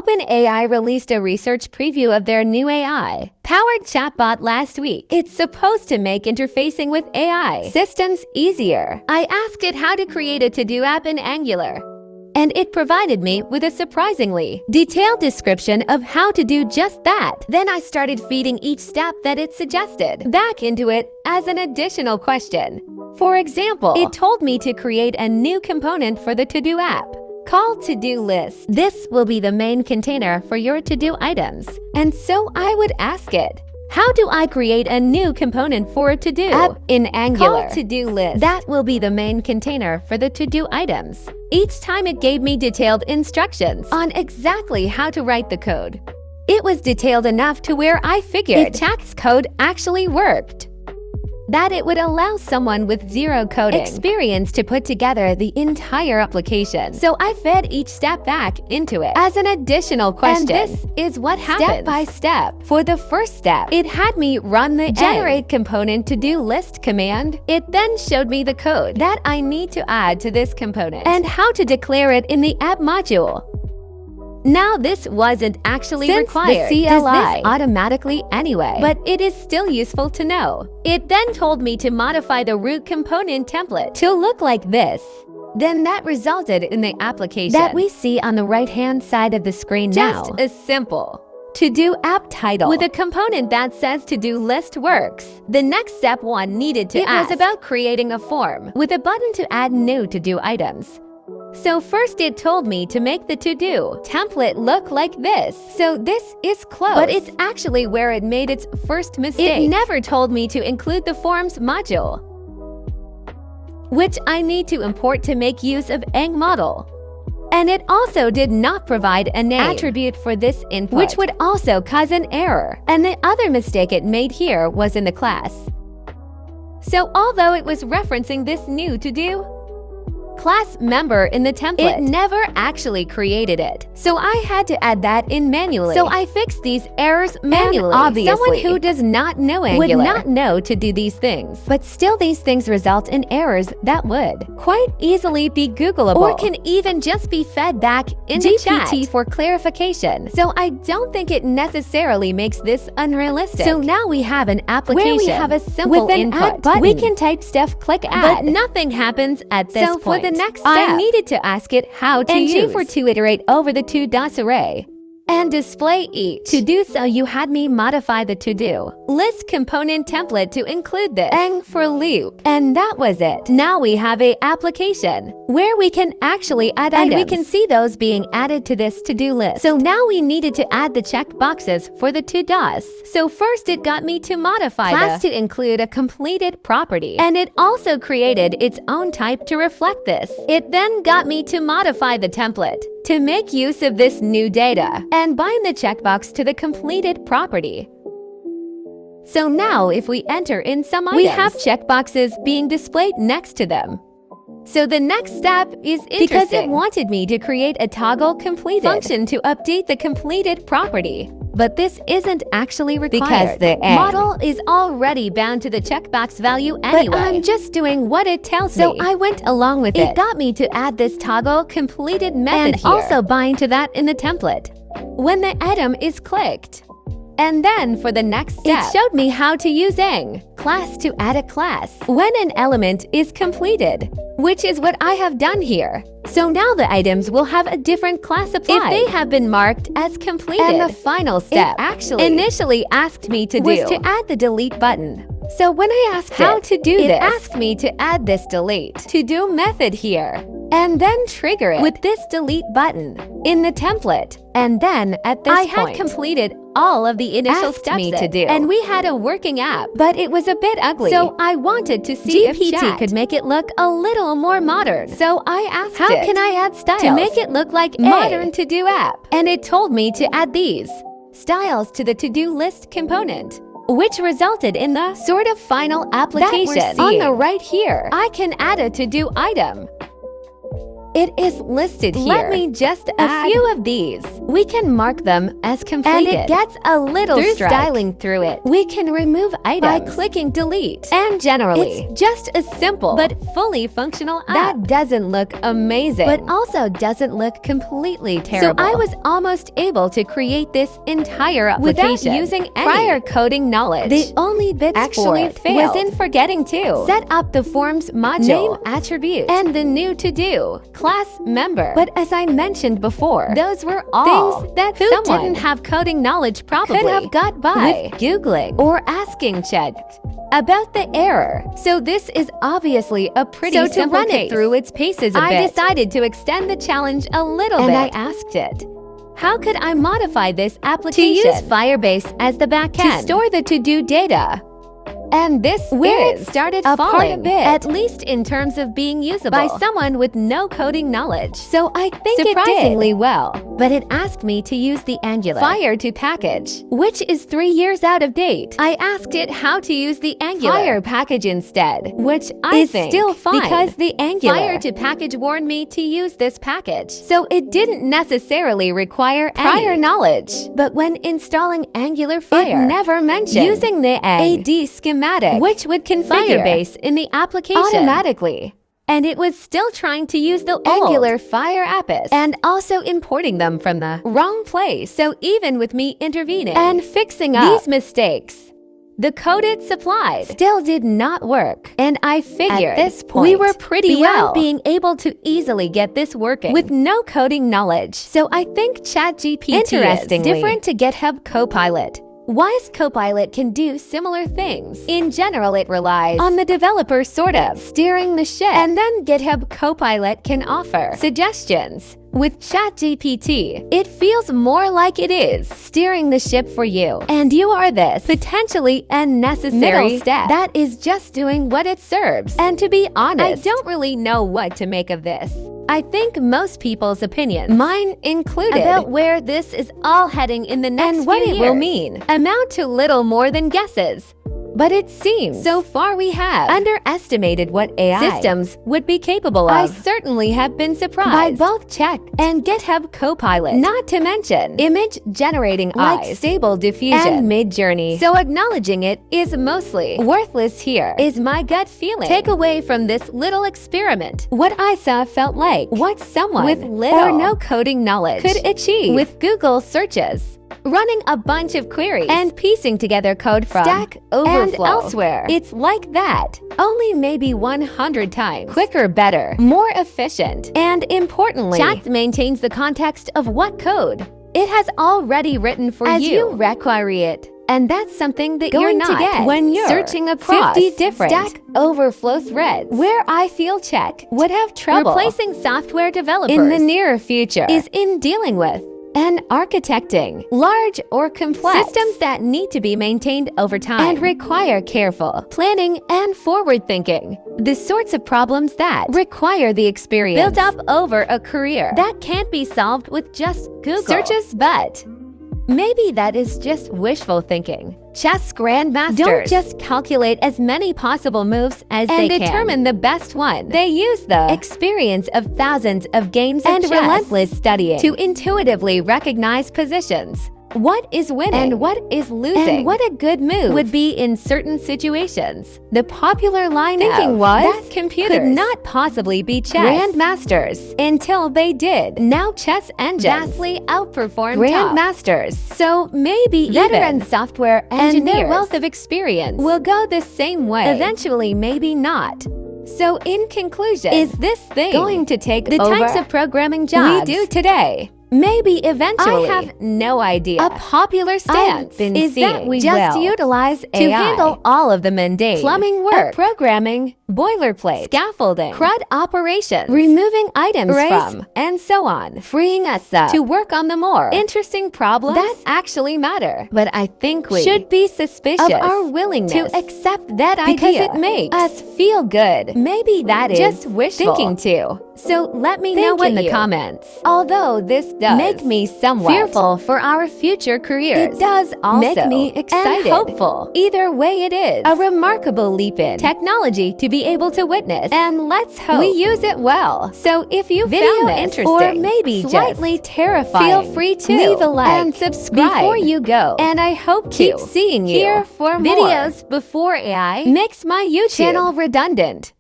OpenAI released a research preview of their new AI-powered chatbot last week. It's supposed to make interfacing with AI systems easier. I asked it how to create a to-do app in Angular, and it provided me with a surprisingly detailed description of how to do just that. Then I started feeding each step that it suggested back into it as an additional question. For example, it told me to create a new component for the to-do app called To-Do List. This will be the main container for your to-do items. And so I would ask it, how do I create a new component for a to-do app in Angular called To-Do List that will be the main container for the to-do items? Each time it gave me detailed instructions on exactly how to write the code. It was detailed enough to where I figured if chat's code actually worked, that it would allow someone with zero coding experience to put together the entire application. So I fed each step back into it as an additional question. And this is what happens step by step. For the first step, it had me run the generate component to-do list command. It then showed me the code that I need to add to this component and how to declare it in the app module. Now this wasn't actually required. The CLI does this automatically anyway, but it is still useful to know. It then told me to modify the root component template to look like this. Then that resulted in the application that we see on the right-hand side of the screen now. Just as simple. To-do app title with a component that says to-do list works. The next step one needed to ask was about creating a form with a button to add new to-do items. So first it told me to make the to-do template look like this. So this is close, but it's actually where it made its first mistake. It never told me to include the forms module, which I need to import to make use of ngModel. And it also did not provide a name attribute for this input, which would also cause an error. And the other mistake it made here was in the class. So although it was referencing this new to-do class member in the template, it never actually created it. So I had to add that in manually. So I fixed these errors manually. And obviously, someone who does not know Angular would not know to do these things. But still these things result in errors that would quite easily be Googleable or can even just be fed back into GPT for clarification. So I don't think it necessarily makes this unrealistic. So now we have an application where we have a simple with an input button. We can type stuff, click add, but nothing happens at this point. For the next step, I needed to ask it how to use for to iterate over the to-dos array and display each. To do so, you had me modify the to-do list component template to include this ng for loop. And that was it. Now we have a application where we can actually add items. And we can see those being added to this to-do list. So now we needed to add the check boxes for the to-dos. So first it got me to modify class to include a completed property. And it also created its own type to reflect this. It then got me to modify the template to make use of this new data and bind the checkbox to the completed property. So now if we enter in some items, we have checkboxes being displayed next to them. So the next step is interesting because it wanted me to create a toggleCompleted function to update the completed property. But this isn't actually required because the model is already bound to the checkbox value anyway. But I'm just doing what it tells me. So I went along with it. It got me to add this toggleCompleted method and also bind to that in the template when the item is clicked. And then for the next step, it showed me how to use ngClass to add a class when an element is completed, which is what I have done here. So now the items will have a different class applied if they have been marked as completed. And the final step actually initially asked me to do to add the delete button. So when I asked how to do this, it asked me to add this delete to-do method here and then trigger it with this delete button in the template. And then at this point, I had completed all of the initial steps to do, and we had a working app, but it was a bit ugly. So I wanted to see if GPT could make it look a little more modern. So I asked how can I add styles to make it look like a modern to-do app? And it told me to add these styles to the to-do list component, which resulted in the sort of final application on the right here. I can add a to-do item It is listed here. Let me just add a few of these. We can mark them as completed. And it gets a little through strike. styling through it. We can remove items by clicking delete. And generally, It's just a simple but fully functional app. That doesn't look amazing, but also doesn't look completely terrible. So I was almost able to create this entire application without using any prior coding knowledge. The only bits actually failed was in forgetting to set up the forms module, name attribute, and the new to-do class member. But as I mentioned before, those were all things that someone didn't have coding knowledge probably could have got by with Googling or asking Chat about the error. So this is obviously a pretty simple to run case. it through its paces a bit, I decided to extend the challenge a little bit. I asked it, how could I modify this application? To use Firebase as the backend to store the to-do data. And this where is it started a falling, part of it, at least in terms of being usable by someone with no coding knowledge. So I think surprisingly it did well. But it asked me to use the Angular Fire to package, which is 3 years out of date. I asked it how to use the Angular Fire package instead, which I think still fine because the Angular Fire to package warned me to use this package. So it didn't necessarily require prior knowledge. But when installing Angular Fire, it never mentioned using the AD schematic, which would configure Firebase in the application automatically. And it was still trying to use the Angular Fire appis and also importing them from the wrong place. So even with me intervening and fixing up these mistakes, the code it supplied still did not work. And I figured at this point we were pretty well being able to easily get this working with no coding knowledge. So I think ChatGPT is different to GitHub CoPilot. Wise CoPilot can do similar things. In general, it relies on the developer sort of steering the ship, and then GitHub CoPilot can offer suggestions. With ChatGPT, it feels more like it is steering the ship for you, and you are this potentially unnecessary middle step that is just doing what it serves. And to be honest, I don't really know what to make of this. I think most people's opinions, mine included, about where this is all heading in the next and what it will mean amount to little more than guesses. But it seems so far we have underestimated what AI systems would be capable of. I certainly have been surprised by both Chat and GitHub Copilot, not to mention image generating like eyes, stable diffusion, and mid-journey. So acknowledging it is mostly worthless here is my gut feeling. Take away from this little experiment, what I saw felt like what someone with little or no coding knowledge could achieve with Google searches. Running a bunch of queries and piecing together code from Stack Overflow and elsewhere. It's like that, only maybe 100 times quicker, better, more efficient, and importantly, Chat maintains the context of what code it has already written for as you require it. And that's something that you're not get when you're searching across 50 different Stack Overflow threads. Where I feel Chat would have trouble replacing software developers in the near future is in dealing with and architecting large or complex systems that need to be maintained over time and require careful planning and forward thinking. The sorts of problems that require the experience built up over a career that can't be solved with just Google searches, but maybe that is just wishful thinking. Chess grandmasters don't just calculate as many possible moves as they can and determine the best one. They use the experience of thousands of games and relentless studying to intuitively recognize positions. What is winning and what is losing, and what a good move would be in certain situations. The popular line thinking was that computers could not possibly be chess grandmasters until they did. Now chess engines vastly outperform grandmasters. So maybe veteran software engineers and their wealth of experience will go the same way. Eventually, maybe not. So in conclusion, is this thing going to take the types of programming jobs we do today? Maybe eventually. I have no idea. A popular stance is that we just utilize AI to handle all of the mundane plumbing work, programming, boilerplate, scaffolding, CRUD operations, removing items from, and so on, freeing us up to work on the more interesting problems that actually matter. But I think we should be suspicious of our willingness to accept that idea because it makes us feel good. Maybe that is just wishful thinking too. So let me know in the comments. Although this does make me somewhat fearful for our future careers, it does also make me excited and hopeful. Either way it is a remarkable leap in technology to be able to witness, and let's hope we use it well. So if you found this interesting or maybe slightly terrifying, feel free to leave a like and subscribe before you go. And I hope to keep seeing you here for videos before AI makes my YouTube channel redundant.